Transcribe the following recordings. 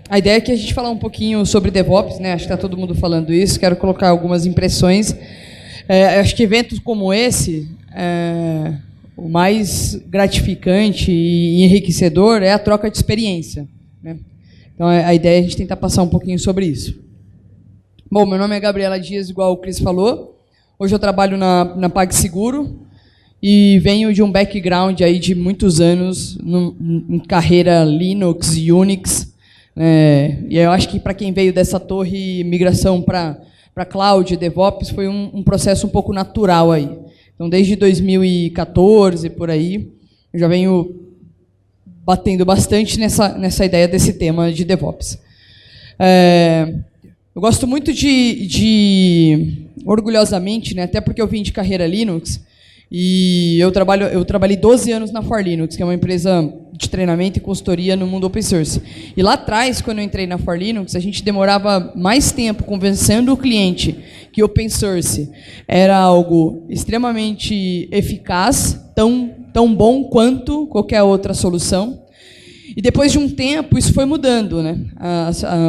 A ideia é que a gente falar um pouquinho sobre DevOps, né? Acho que está todo mundo falando isso, quero colocar algumas impressões. Acho que eventos como esse, o mais gratificante e enriquecedor é a troca de experiência, né? Então, a ideia é a gente tentar passar um pouquinho sobre isso. Bom, meu nome é Gabriela Dias, igual o Cris falou. Hoje eu trabalho na PagSeguro e venho de um background aí de muitos anos em carreira Linux e Unix. E eu acho que para quem veio dessa torre, migração para cloud e DevOps foi um processo um pouco natural aí. Então, desde 2014, por aí, eu já venho batendo bastante nessa ideia desse tema de DevOps. Eu gosto muito orgulhosamente, né, até porque eu vim de carreira Linux, e eu trabalhei 12 anos na For Linux, que é uma empresa de treinamento e consultoria no mundo open source. E lá atrás, quando eu entrei na For Linux, a gente demorava mais tempo convencendo o cliente que open source era algo extremamente eficaz, tão bom quanto qualquer outra solução. E depois de um tempo, isso foi mudando, né?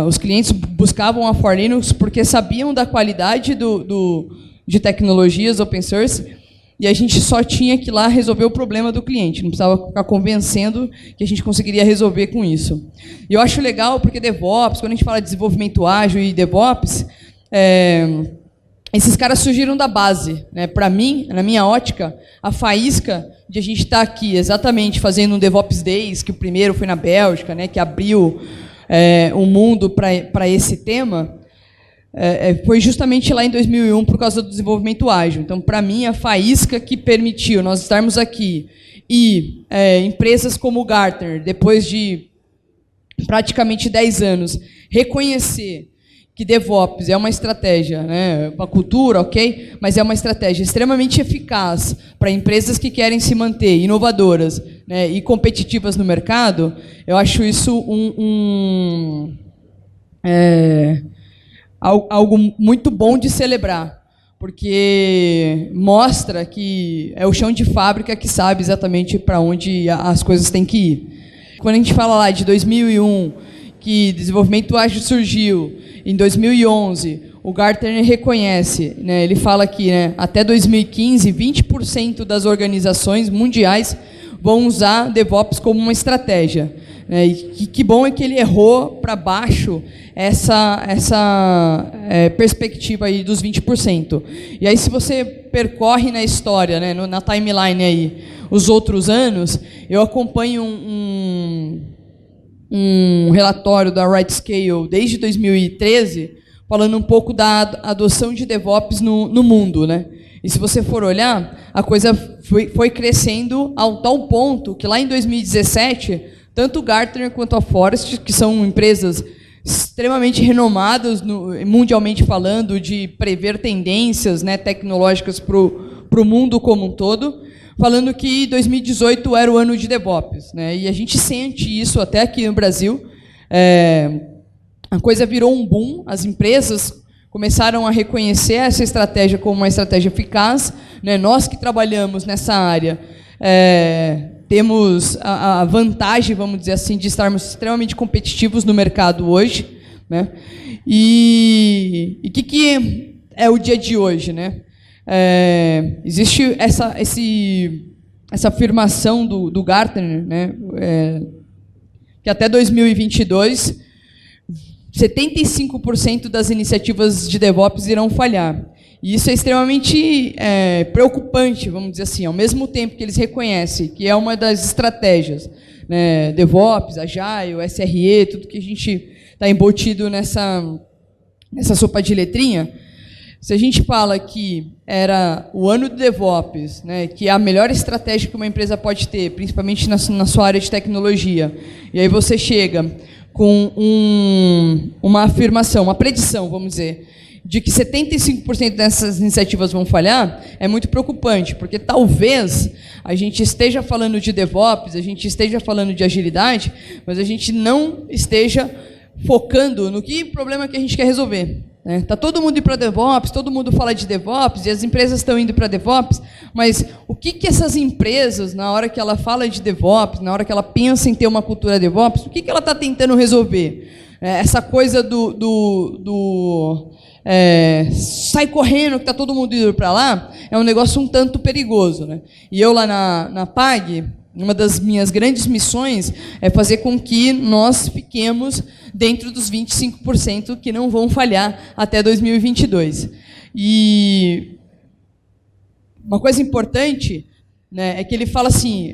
Os clientes buscavam a For Linux porque sabiam da qualidade de tecnologias open source, e a gente só tinha que ir lá resolver o problema do cliente, não precisava ficar convencendo que a gente conseguiria resolver com isso. E eu acho legal porque DevOps, quando a gente fala de desenvolvimento ágil e DevOps, esses caras surgiram da base, né? Para mim, na minha ótica, a faísca de a gente estar aqui exatamente fazendo um DevOps Days, que o primeiro foi na Bélgica, né? Que abriu o mundo para esse tema, foi justamente lá em 2001 por causa do desenvolvimento ágil. Então, para mim, a faísca que permitiu nós estarmos aqui e empresas como o Gartner, depois de praticamente 10 anos, reconhecer que DevOps é uma estratégia, né, uma cultura, ok, mas é uma estratégia extremamente eficaz para empresas que querem se manter inovadoras, né, e competitivas no mercado. Eu acho isso algo muito bom de celebrar, porque mostra que é o chão de fábrica que sabe exatamente para onde as coisas têm que ir. Quando a gente fala lá de 2001, que desenvolvimento ágil surgiu, em 2011, o Gartner reconhece, né, ele fala que, né, até 2015, 20% das organizações mundiais vão usar DevOps como uma estratégia. E que bom é que ele errou para baixo essa perspectiva aí dos 20%. E aí, se você percorre na história, né, na timeline aí, os outros anos, eu acompanho um relatório da RightScale desde 2013, falando um pouco da adoção de DevOps no mundo, né? E se você for olhar, a coisa foi crescendo ao tal ponto que lá em 2017, tanto o Gartner quanto a Forrester, que são empresas extremamente renomadas, mundialmente falando, de prever tendências, né, tecnológicas para o mundo como um todo, falando que 2018 era o ano de DevOps, né? E a gente sente isso até aqui no Brasil. A coisa virou um boom, as empresas começaram a reconhecer essa estratégia como uma estratégia eficaz, né? Nós que trabalhamos nessa área temos a vantagem, vamos dizer assim, de estarmos extremamente competitivos no mercado hoje, né? E o que é o dia de hoje, né? Existe essa afirmação do Gartner, né, que até 2022, 75% das iniciativas de DevOps irão falhar. E isso é extremamente preocupante, vamos dizer assim, ao mesmo tempo que eles reconhecem que é uma das estratégias, né, DevOps, Agile, SRE, tudo que a gente está embutido nessa sopa de letrinha. Se a gente fala que era o ano do DevOps, né, que é a melhor estratégia que uma empresa pode ter, principalmente na sua área de tecnologia, e aí você chega com uma afirmação, uma predição, vamos dizer, de que 75% dessas iniciativas vão falhar, é muito preocupante, porque talvez a gente esteja falando de DevOps, a gente esteja falando de agilidade, mas a gente não esteja focando no que problema que a gente quer resolver. Está todo mundo indo para DevOps, todo mundo fala de DevOps, e as empresas estão indo para DevOps, mas o que essas empresas, na hora que ela fala de DevOps, na hora que ela pensa em ter uma cultura DevOps, o que ela está tentando resolver? Essa coisa sai correndo, que está todo mundo indo para lá, é um negócio um tanto perigoso, né? E eu lá na PAG, uma das minhas grandes missões é fazer com que nós fiquemos dentro dos 25% que não vão falhar até 2022. E uma coisa importante, né, é que ele fala assim,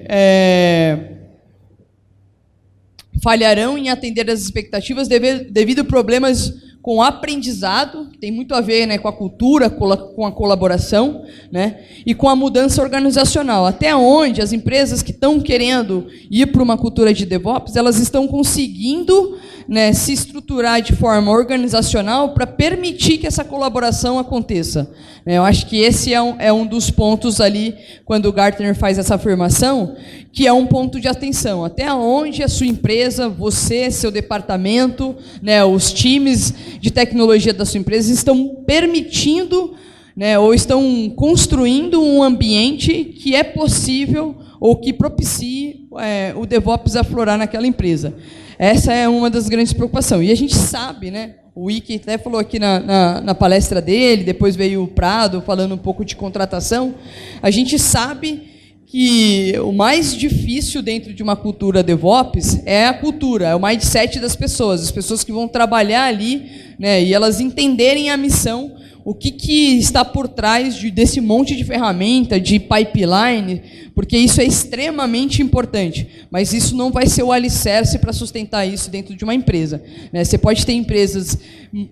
falharão em atender as expectativas devido a problemas com aprendizado, que tem muito a ver, né, com a cultura, com a colaboração, né, e com a mudança organizacional. Até onde as empresas que estão querendo ir para uma cultura de DevOps, elas estão conseguindo, né, se estruturar de forma organizacional para permitir que essa colaboração aconteça. Eu acho que esse é um dos pontos ali, quando o Gartner faz essa afirmação, que é um ponto de atenção. Até onde a sua empresa, você, seu departamento, né, os times de tecnologia da sua empresa estão permitindo, né, ou estão construindo um ambiente que é possível ou que propicie o DevOps aflorar naquela empresa. Essa é uma das grandes preocupações. E a gente sabe, né, o Wiki até falou aqui na palestra dele, depois veio o Prado falando um pouco de contratação, a gente sabe que o mais difícil dentro de uma cultura DevOps é a cultura, é o mindset das pessoas, as pessoas que vão trabalhar ali, né, e elas entenderem a missão, o que está por trás desse monte de ferramenta, de pipeline, porque isso é extremamente importante, mas isso não vai ser o alicerce para sustentar isso dentro de uma empresa, né? Você pode ter empresas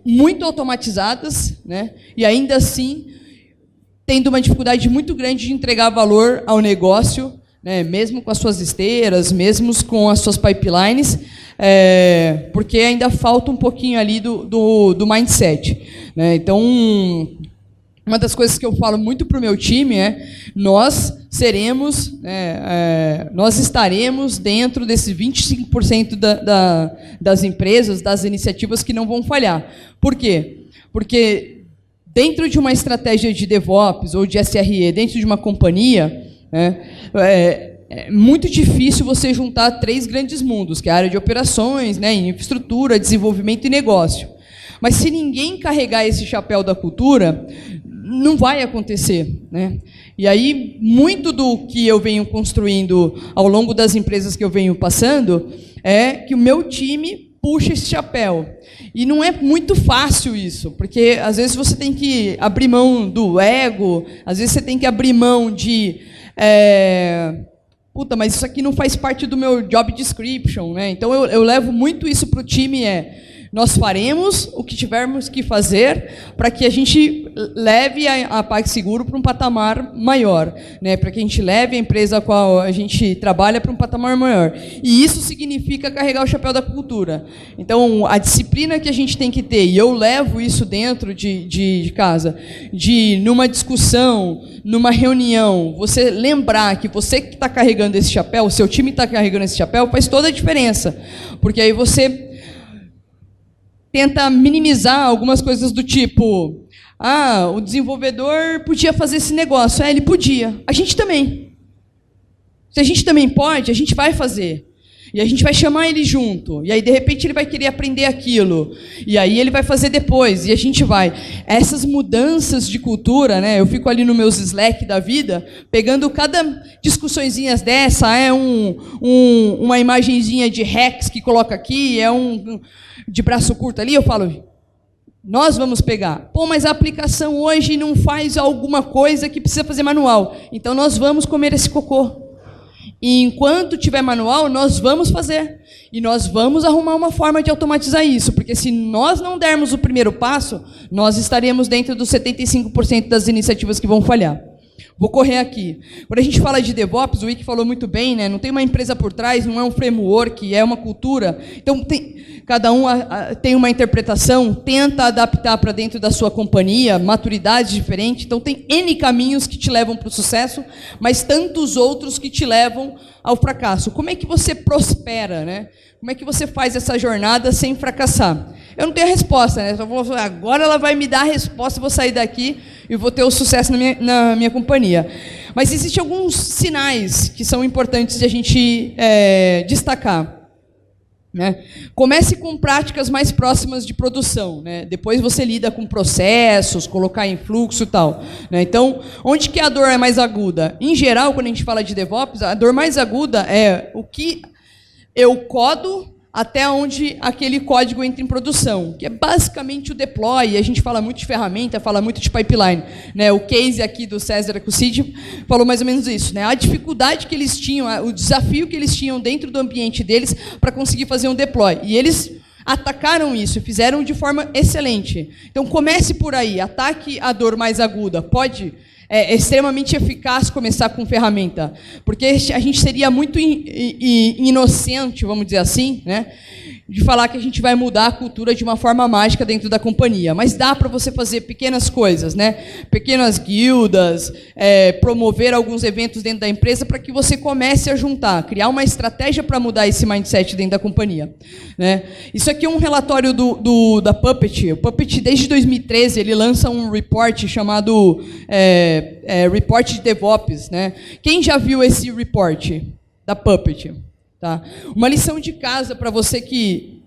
muito automatizadas, né, e ainda assim tendo uma dificuldade muito grande de entregar valor ao negócio, né, mesmo com as suas esteiras, mesmo com as suas pipelines, porque ainda falta um pouquinho ali do mindset, né? Então, uma das coisas que eu falo muito para o meu time é: nós estaremos dentro desse 25% das empresas, das iniciativas que não vão falhar. Por quê? Porque dentro de uma estratégia de DevOps ou de SRE, dentro de uma companhia, né, é muito difícil você juntar 3 grandes mundos, que é a área de operações, né, infraestrutura, desenvolvimento e negócio. Mas se ninguém carregar esse chapéu da cultura, não vai acontecer, né? E aí, muito do que eu venho construindo ao longo das empresas que eu venho passando é que o meu time puxa esse chapéu. E não é muito fácil isso, porque às vezes você tem que abrir mão do ego, às vezes você tem que abrir mão de... mas isso aqui não faz parte do meu job description, né? Então eu levo muito isso para o time, nós faremos o que tivermos que fazer para que a gente leve a PagSeguro para um patamar maior, né? Para que a gente leve a empresa a qual a gente trabalha para um patamar maior. E isso significa carregar o chapéu da cultura. Então, a disciplina que a gente tem que ter, e eu levo isso dentro de casa, numa discussão, numa reunião, você lembrar que você que está carregando esse chapéu, o seu time está carregando esse chapéu, faz toda a diferença. Porque aí você tenta minimizar algumas coisas do tipo: o desenvolvedor podia fazer esse negócio. Ele podia. A gente também. Se a gente também pode, a gente vai fazer. E a gente vai chamar ele junto. E aí, de repente, ele vai querer aprender aquilo. E aí ele vai fazer depois. E a gente vai. Essas mudanças de cultura, né? Eu fico ali nos meus Slack da vida, pegando cada discussõezinhas dessa. Uma imagenzinha de Rex que coloca aqui, de braço curto ali, eu falo: nós vamos pegar. Mas a aplicação hoje não faz alguma coisa que precisa fazer manual. Então, nós vamos comer esse cocô. E enquanto tiver manual, nós vamos fazer. E nós vamos arrumar uma forma de automatizar isso. Porque se nós não dermos o primeiro passo, nós estaremos dentro dos 75% das iniciativas que vão falhar. Vou correr aqui. Quando a gente fala de DevOps, o Wick falou muito bem, né? Não tem uma empresa por trás, não é um framework, é uma cultura. Então, cada um tem uma interpretação, tenta adaptar para dentro da sua companhia, maturidade diferente. Então, tem N caminhos que te levam para o sucesso, mas tantos outros que te levam ao fracasso. Como é que você prospera, né? Como é que você faz essa jornada sem fracassar? Eu não tenho a resposta, né? Só vou falar, agora ela vai me dar a resposta, eu vou sair daqui e vou ter o sucesso na minha companhia. Mas existem alguns sinais que são importantes de a gente destacar. Né? Comece com práticas mais próximas de produção, né? Depois você lida com processos, colocar em fluxo e tal, né? Então, onde que a dor é mais aguda? Em geral, quando a gente fala de DevOps, a dor mais aguda é o que eu codo até onde aquele código entra em produção, que é basicamente o deploy. A gente fala muito de ferramenta, fala muito de pipeline, né? O case aqui do César com o Cid falou mais ou menos isso, né? A dificuldade que eles tinham, o desafio que eles tinham dentro do ambiente deles para conseguir fazer um deploy. E eles atacaram isso, fizeram de forma excelente. Então, comece por aí, ataque a dor mais aguda. É extremamente eficaz começar com ferramenta, porque a gente seria muito inocente, vamos dizer assim, né, de falar que a gente vai mudar a cultura de uma forma mágica dentro da companhia. Mas dá para você fazer pequenas coisas, né, pequenas guildas, promover alguns eventos dentro da empresa para que você comece a juntar, criar uma estratégia para mudar esse mindset dentro da companhia. Né. Isso aqui é um relatório da Puppet. O Puppet, desde 2013, ele lança um report chamado Report de DevOps. Né. Quem já viu esse report da Puppet? Tá? Uma lição de casa para você que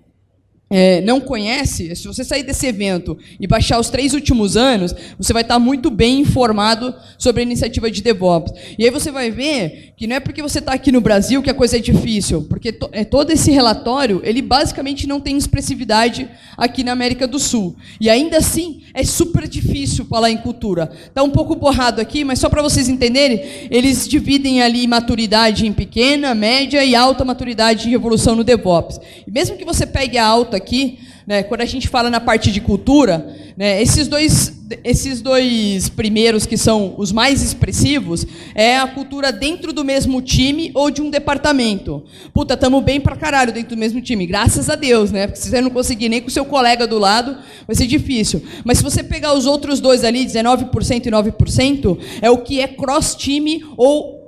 não conhece, se você sair desse evento e baixar os 3 últimos anos, você vai estar muito bem informado sobre a iniciativa de DevOps. E aí você vai ver que não é porque você está aqui no Brasil que a coisa é difícil, porque todo esse relatório, ele basicamente não tem expressividade aqui na América do Sul. E ainda assim, é super difícil falar em cultura. Está um pouco borrado aqui, mas só para vocês entenderem, eles dividem ali maturidade em pequena, média e alta maturidade de evolução no DevOps. E mesmo que você pegue a alta aqui, né, quando a gente fala na parte de cultura, né, esses dois primeiros, que são os mais expressivos, é a cultura dentro do mesmo time ou de um departamento. Puta, estamos bem pra caralho dentro do mesmo time, graças a Deus, né? Porque se você não conseguir nem com o seu colega do lado, vai ser difícil. Mas se você pegar os outros dois ali, 19% e 9%, é o que é cross-time ou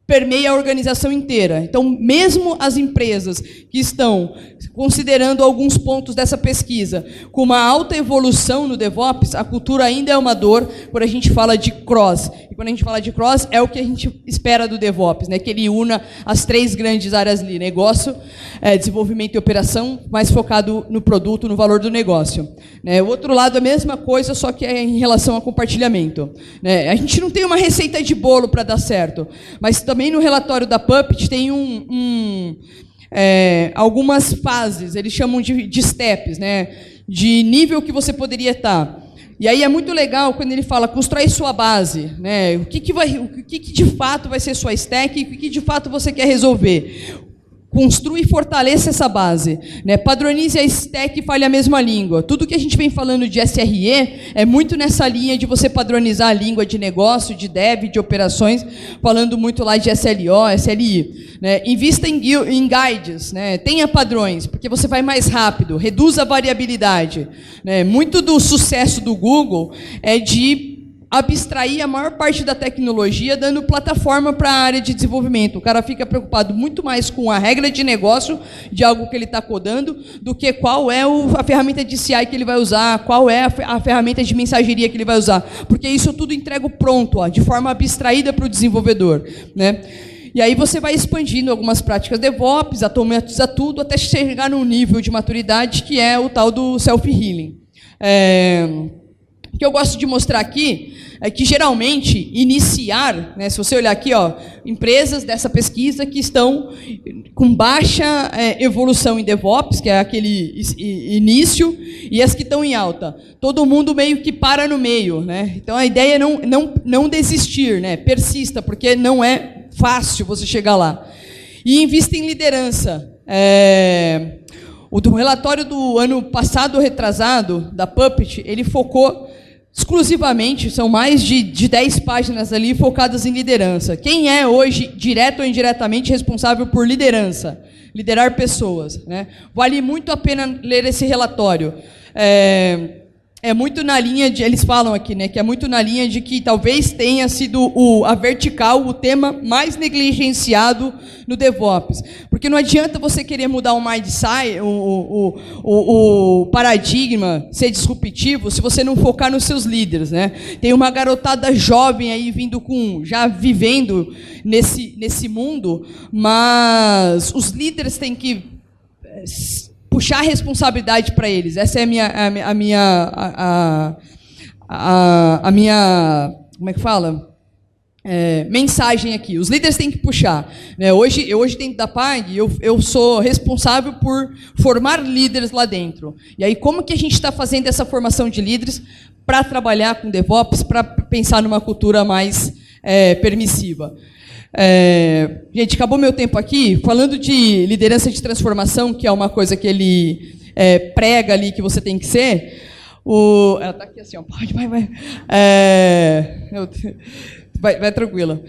permeia a organização inteira. Então, mesmo as empresas que estão considerando alguns pontos dessa pesquisa com uma alta evolução no DevOps, a cultura ainda é uma dor quando a gente fala de cross. E quando a gente fala de cross, é o que a gente espera do DevOps, né? Que ele una as 3 grandes áreas ali: negócio, desenvolvimento e operação, mais focado no produto, no valor do negócio. Né? O outro lado é a mesma coisa, só que é em relação a compartilhamento. Né? A gente não tem uma receita de bolo para dar certo, mas também no relatório da Puppet tem algumas fases, eles chamam de steps, né, de nível que você poderia estar. E aí é muito legal quando ele fala, constrói sua base, né, o que de fato vai ser sua stack e o que de fato você quer resolver. Construa e fortaleça essa base. Né? Padronize a stack e fale a mesma língua. Tudo que a gente vem falando de SRE é muito nessa linha de você padronizar a língua de negócio, de dev, de operações, falando muito lá de SLO, SLI. Né? Invista em guides, né? Tenha padrões, porque você vai mais rápido, reduza a variabilidade. Né? Muito do sucesso do Google é de abstrair a maior parte da tecnologia, dando plataforma para a área de desenvolvimento. O cara fica preocupado muito mais com a regra de negócio de algo que ele está codando, do que qual é a ferramenta de CI que ele vai usar, qual é a ferramenta de mensageria que ele vai usar. Porque isso tudo entrega pronto, de forma abstraída para o desenvolvedor. Né? E aí você vai expandindo algumas práticas DevOps, automatiza tudo, até chegar num nível de maturidade que é o tal do self-healing. O que eu gosto de mostrar aqui é que, geralmente, iniciar, né, se você olhar aqui, ó, empresas dessa pesquisa que estão com baixa evolução em DevOps, que é aquele início, e as que estão em alta. Todo mundo meio que para no meio. Né? Então, a ideia é não desistir, né? Persista, porque não é fácil você chegar lá. E invista em liderança. O relatório do ano passado, retrasado, da Puppet, ele focou exclusivamente, são mais de 10 páginas ali focadas em liderança. Quem é hoje, direto ou indiretamente, responsável por liderança? Liderar pessoas, né? Vale muito a pena ler esse relatório. É muito na linha de, eles falam aqui, né, que é muito na linha de que talvez tenha sido a vertical o tema mais negligenciado no DevOps. Porque não adianta você querer mudar o mindset, o paradigma, ser disruptivo, se você não focar nos seus líderes, né? Tem uma garotada jovem aí já vivendo nesse mundo, mas os líderes têm que puxar a responsabilidade para eles. Essa é a minha como é que fala? Mensagem aqui. Os líderes têm que puxar. Né? Hoje dentro da PAG, eu sou responsável por formar líderes lá dentro. E aí, como que a gente está fazendo essa formação de líderes para trabalhar com DevOps, para pensar numa cultura mais permissiva? Gente, acabou meu tempo aqui. Falando de liderança de transformação, que é uma coisa que ele prega ali que você tem que ser. Ela está aqui assim, ó. Vai tranquila.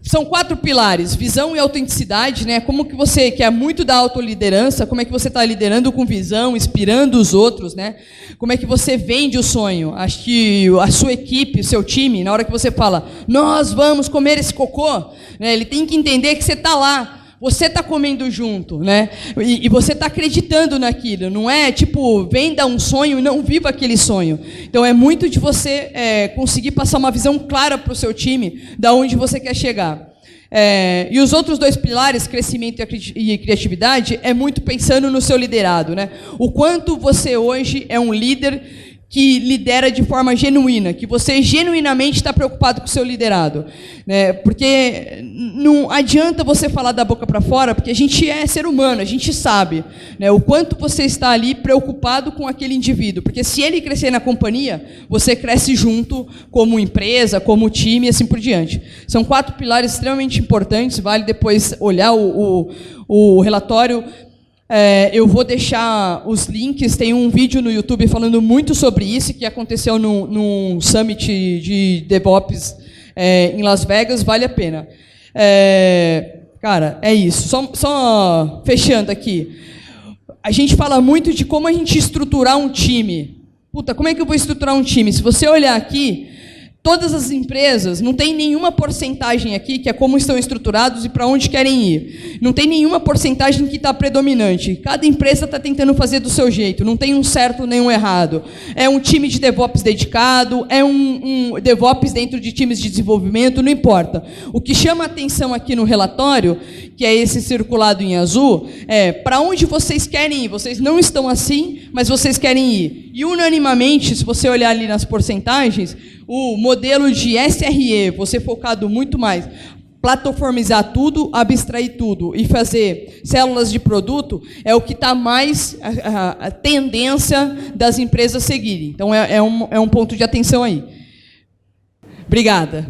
São 4 pilares: visão e autenticidade, né? Como que você, que é muito da autoliderança, como é que você está liderando com visão, inspirando os outros, né? Como é que você vende o sonho? Acho que a sua equipe, o seu time, na hora que você fala, nós vamos comer esse cocô, né? Ele tem que entender que você está lá. Você está comendo junto, né? E você está acreditando naquilo. Não é tipo, venda um sonho e não viva aquele sonho. Então é muito de você conseguir passar uma visão clara para o seu time, da onde você quer chegar. E os outros 2 pilares, crescimento e criatividade, é muito pensando no seu liderado, né? O quanto você hoje é um líder que lidera de forma genuína, que você genuinamente está preocupado com o seu liderado. Né? Porque não adianta você falar da boca para fora, porque a gente é ser humano, a gente sabe, né, o quanto você está ali preocupado com aquele indivíduo. Porque se ele crescer na companhia, você cresce junto como empresa, como time e assim por diante. São 4 pilares extremamente importantes, vale depois olhar o relatório. Eu vou deixar os links, tem um vídeo no YouTube falando muito sobre isso, que aconteceu num summit de DevOps em Las Vegas, vale a pena. Cara, é isso. Só fechando aqui. A gente fala muito de como a gente estruturar um time. Puta, como é que eu vou estruturar um time? Se você olhar aqui, todas as empresas, não tem nenhuma porcentagem aqui que é como estão estruturados e para onde querem ir. Não tem nenhuma porcentagem que está predominante. Cada empresa está tentando fazer do seu jeito. Não tem um certo nem um errado. É um time de DevOps dedicado, é um DevOps dentro de times de desenvolvimento, não importa. O que chama a atenção aqui no relatório, que é esse circulado em azul, é para onde vocês querem ir. Vocês não estão assim, mas vocês querem ir. E unanimamente, se você olhar ali nas porcentagens, o modelo de SRE, você focado muito mais, plataformizar tudo, abstrair tudo e fazer células de produto, é o que está mais a tendência das empresas seguirem. Então, é um ponto de atenção aí. Obrigada.